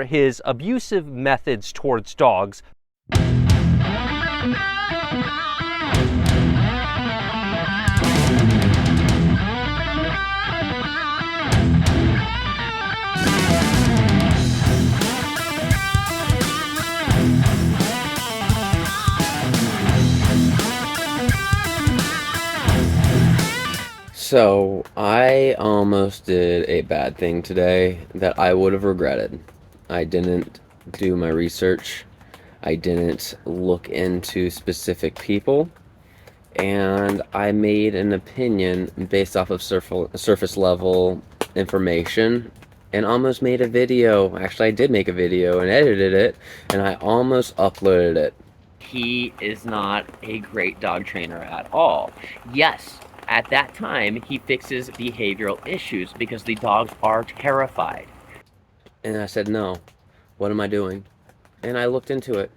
his abusive methods towards dogs. So, I almost did a bad thing today that I would have regretted. I didn't do my research. I didn't look into specific people. And I made an opinion based off of surface level information and almost made a video. Actually, I did make a video and edited it, and I almost uploaded it. He is not a great dog trainer at all. Yes, at that time, he fixes behavioral issues because the dogs are terrified. And I said, no, what am I doing? And I looked into it.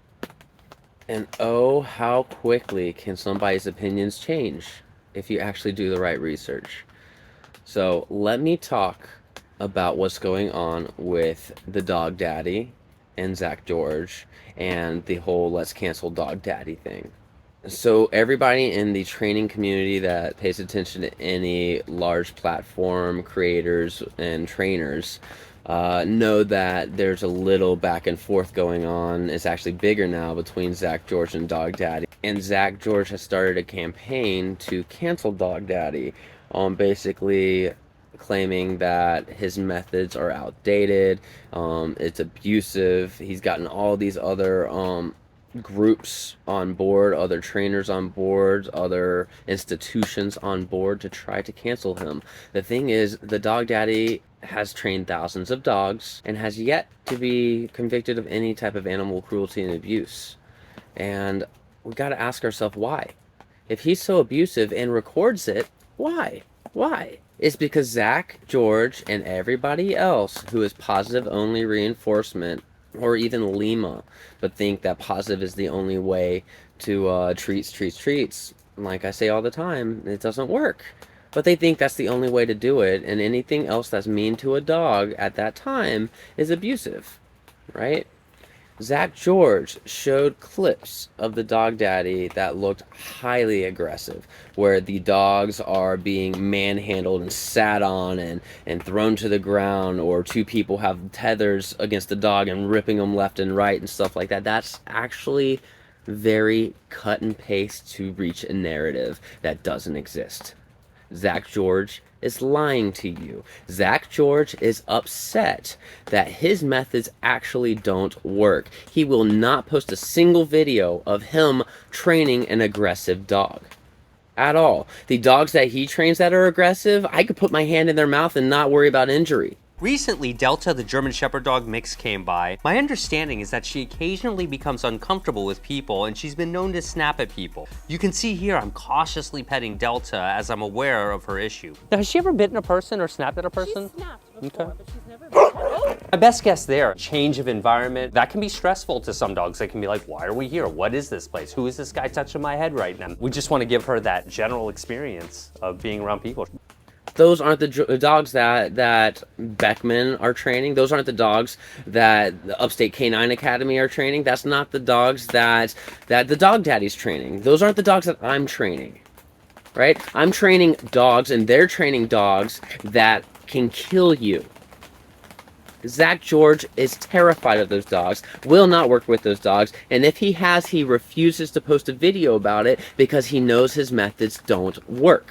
And oh, how quickly can somebody's opinions change if you actually do the right research. So let me talk about what's going on with the dog daddy and Zak George and the whole let's cancel dog daddy thing. So everybody in the training community that pays attention to any large platform creators and trainers know that there's a little back and forth going on. It's actually bigger now between Zak George and Dog Daddy. And Zak George has started a campaign to cancel Dog Daddy, basically claiming that his methods are outdated, it's abusive. He's gotten all these other groups on board, other trainers on board, other institutions on board to try to cancel him. The thing is, the Dog Daddy has trained thousands of dogs and has yet to be convicted of any type of animal cruelty and abuse. And we got to ask ourselves why. If he's so abusive and records it, why? Why? It's because Zak George and everybody else who is positive only reinforcement, or even LIMA, but think that positive is the only way to treats. Like I say all the time, it doesn't work. But they think that's the only way to do it, and anything else that's mean to a dog at that time is abusive, right? Zak George showed clips of the dog daddy that looked highly aggressive, where the dogs are being manhandled and sat on and thrown to the ground, or two people have tethers against the dog and ripping them left and right and stuff like that. That's actually very cut and paste to reach a narrative that doesn't exist. Zak George is lying to you. Zak George is upset that his methods actually don't work. He will not post a single video of him training an aggressive dog at all. The dogs that he trains that are aggressive, I could put my hand in their mouth and not worry about injury. Recently, Delta, the German Shepherd dog mix, came by. My understanding is that she occasionally becomes uncomfortable with people, and she's been known to snap at people. You can see here I'm cautiously petting Delta as I'm aware of her issue. Now, has she ever bitten a person or snapped at a person? She's snapped before, but she's never bitten. My best guess there, change of environment, that can be stressful to some dogs. They can be like, why are we here? What is this place? Who is this guy touching my head right now? We just want to give her that general experience of being around people. Those aren't the dogs that Beckman are training. Those aren't the dogs that the Upstate Canine Academy are training. That's not the dogs that the Dog Daddy's training. Those aren't the dogs that I'm training, right? I'm training dogs, and they're training dogs that can kill you. Zak George is terrified of those dogs, will not work with those dogs, and if he has, he refuses to post a video about it because he knows his methods don't work.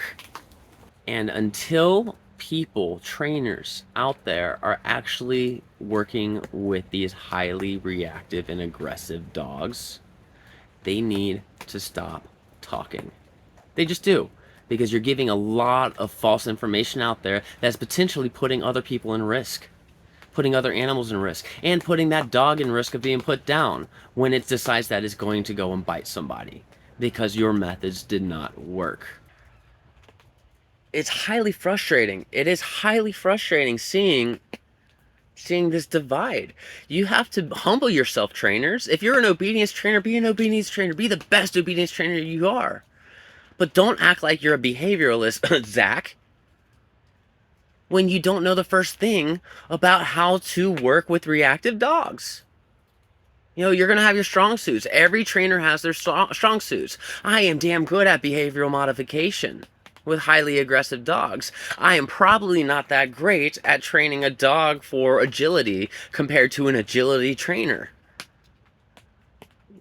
And until people, trainers out there are actually working with these highly reactive and aggressive dogs, they need to stop talking. They just do. Because you're giving a lot of false information out there that's potentially putting other people in risk, putting other animals in risk, and putting that dog in risk of being put down when it decides that it's going to go and bite somebody because your methods did not work. It's highly frustrating. It is highly frustrating seeing this divide. You have to humble yourself, trainers. If you're an obedience trainer, be an obedience trainer. Be the best obedience trainer you are. But don't act like you're a behavioralist, Zak. when you don't know the first thing about how to work with reactive dogs. You know, you're going to have your strong suits. Every trainer has their strong suits. I am damn good at behavioral modification with highly aggressive dogs. I am probably not that great at training a dog for agility compared to an agility trainer.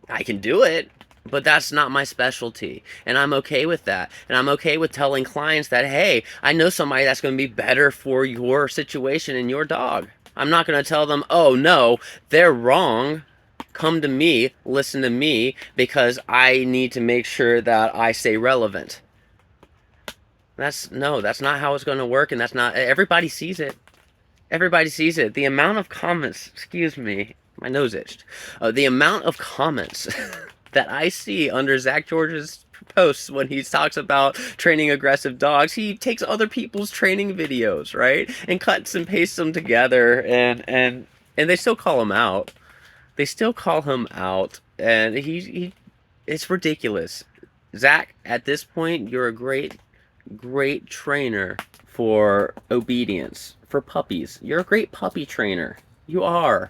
I can do it, but that's not my specialty. And I'm okay with that. And I'm okay with telling clients that, hey, I know somebody that's going to be better for your situation and your dog. I'm not going to tell them, oh, no, they're wrong. Come to me, listen to me, because I need to make sure that I stay relevant. That's not how it's going to work, and that's not, everybody sees it. Everybody sees it. The amount of comments, excuse me, my nose itched. The amount of comments that I see under Zak George's posts when he talks about training aggressive dogs, he takes other people's training videos, right, and cuts and pastes them together, and they still call him out. They still call him out, and it's ridiculous. Zak, at this point, you're a great trainer for obedience, for puppies. You're a great puppy trainer. You are.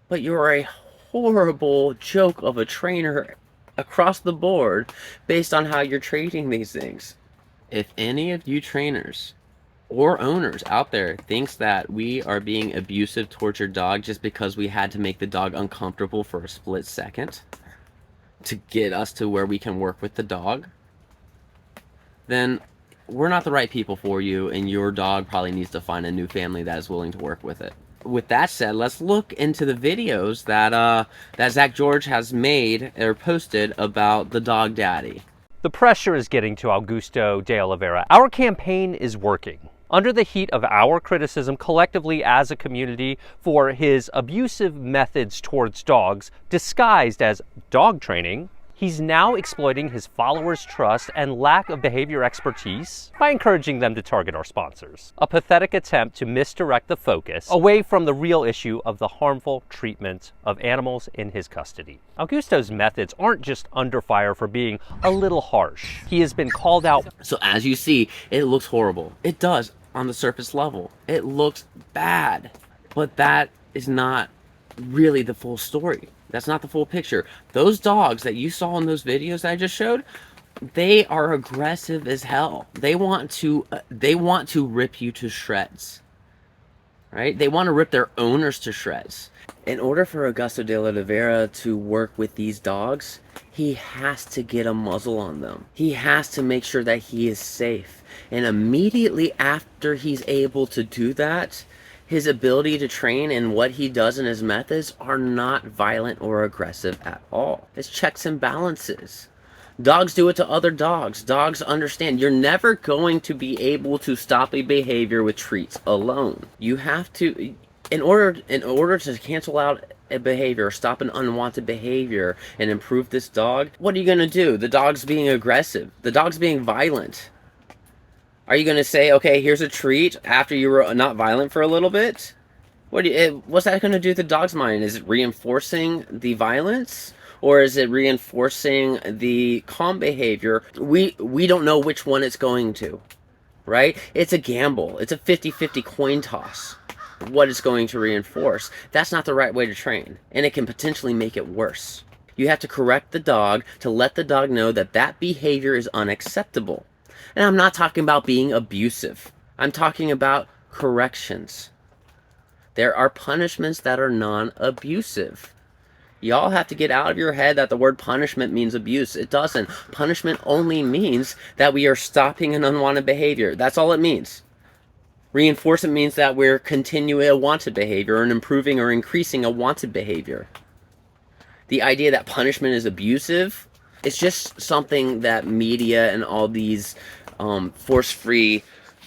But you're a horrible joke of a trainer across the board based on how you're treating these things. If any of you trainers or owners out there thinks that we are being abusive towards your dog just because we had to make the dog uncomfortable for a split second to get us to where we can work with the dog, then we're not the right people for you, and your dog probably needs to find a new family that is willing to work with it. With that said, let's look into the videos that Zak George has made or posted about the dog daddy. The pressure is getting to Augusto DeOliveira. Our campaign is working. Under the heat of our criticism collectively as a community for his abusive methods towards dogs, disguised as dog training, he's now exploiting his followers' trust and lack of behavior expertise by encouraging them to target our sponsors. A pathetic attempt to misdirect the focus away from the real issue of the harmful treatment of animals in his custody. Augusto's methods aren't just under fire for being a little harsh. He has been called out. So as you see, it looks horrible. It does on the surface level. It looks bad, but that is not really the full story. That's not the full picture. Those dogs that you saw in those videos that I just showed, they are aggressive as hell. They want to rip you to shreds, right? They want to rip their owners to shreds. In order for Augusto DeOliveira to work with these dogs, he has to get a muzzle on them. He has to make sure that he is safe. And immediately after he's able to do that, his ability to train and what he does in his methods are not violent or aggressive at all. It's checks and balances. Dogs do it to other dogs. Dogs understand. You're never going to be able to stop a behavior with treats alone. You have to, in order to cancel out a behavior, or stop an unwanted behavior and improve this dog, what are you going to do? The dog's being aggressive. The dog's being violent. Are you going to say, okay, here's a treat after you were not violent for a little bit? What's that going to do to the dog's mind? Is it reinforcing the violence? Or is it reinforcing the calm behavior? We don't know which one it's going to, right? It's a gamble. It's a 50-50 coin toss. What it's going to reinforce. That's not the right way to train. And it can potentially make it worse. You have to correct the dog to let the dog know that that behavior is unacceptable. And I'm not talking about being abusive. I'm talking about corrections. There are punishments that are non-abusive. Y'all have to get out of your head that the word punishment means abuse. It doesn't. Punishment only means that we are stopping an unwanted behavior. That's all it means. Reinforcement means that we're continuing a wanted behavior and improving or increasing a wanted behavior. The idea that punishment is abusive, it's just something that media and all these force-free,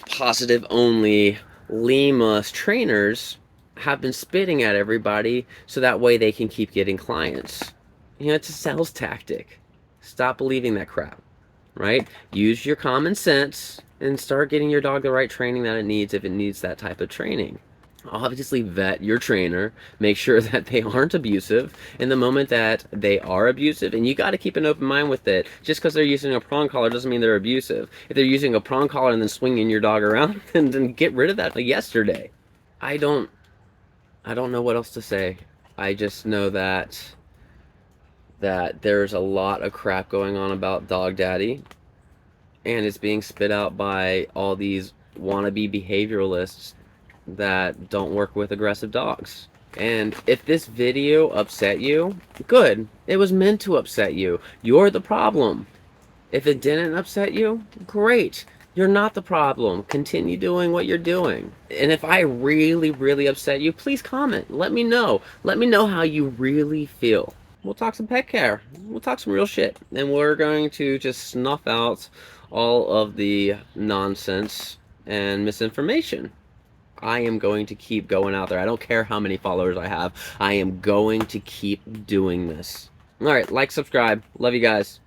positive-only LIMA trainers have been spitting at everybody so that way they can keep getting clients. You know, it's a sales tactic. Stop believing that crap, right? Use your common sense and start getting your dog the right training that it needs if it needs that type of training. obviously vet your trainer, make sure that they aren't abusive. In the moment that they are abusive, and you got to keep an open mind with it, just because they're using a prong collar doesn't mean they're abusive. If they're using a prong collar and then swinging your dog around, then get rid of that like yesterday. I don't know what else to say. I just know that there's a lot of crap going on about Dog Daddy, and it's being spit out by all these wannabe behavioralists that don't work with aggressive dogs. And if this video upset you, good. It was meant to upset you. You're the problem. If it didn't upset you, great. You're not the problem. Continue doing what you're doing. And if I really, really upset you, please comment. Let me know. Let me know how you really feel. We'll talk some pet care. We'll talk some real shit. And we're going to just snuff out all of the nonsense and misinformation. I am going to keep going out there. I don't care how many followers I have. I am going to keep doing this. All right, like, subscribe. Love you guys.